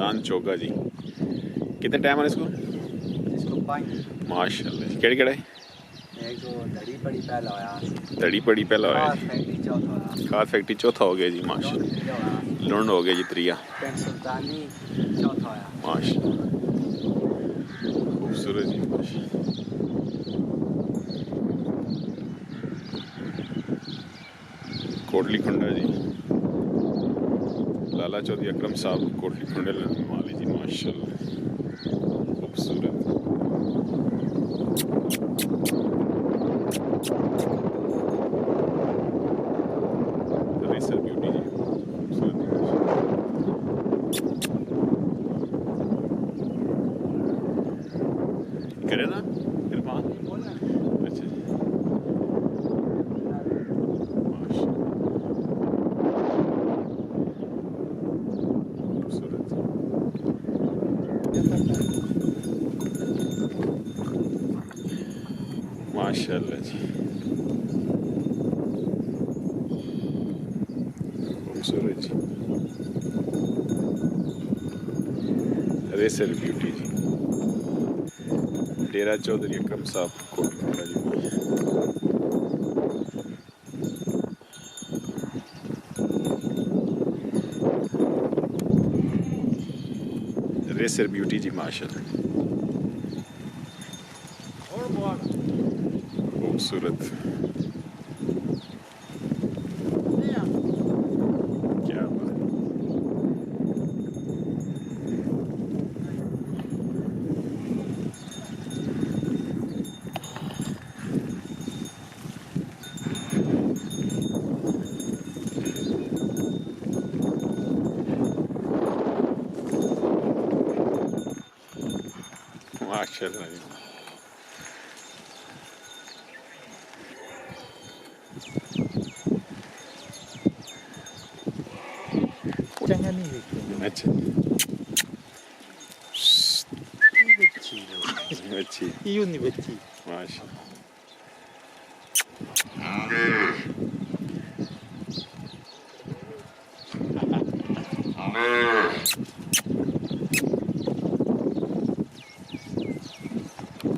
चांद चौका जी। कितने टाइम है इसको? इसको 5 माशाल्लाह। केड़े केड़े? एक तो दड़ी पड़ी पहला होया, दड़ी पड़ी पहला होया, फैक्ट्री चौथा होया, खाद फैक्ट्री चौथा हो गया जी माशाल्लाह। लुंड हो गया जी त्रिया, पेंट सुल्तानी चौथा होया माशाल्लाह। खूबसूरत जी माशाल्लाह। कोटली खंडा जी, लाला चौधरी अकरम साहब कोटली खंडे वाली जी माशाल्लाह। खूबसूरत रेसर ब्यूटी जी, खूबसूरत करे ना इरफान। अच्छा जी माशाल्लाह जी, खूबसूरत जी। रेसर ब्यूटी जी, डेरा चौधरी अकरम साहब कोटली जी। रेसर ब्यूटी जी माशाल्लाह, खूबसूरत। क्या बात, माशाल्लाह जी। चंगा नहीं देखते। अच्छा अच्छी यूं नहीं बच्ची माशाल्लाह।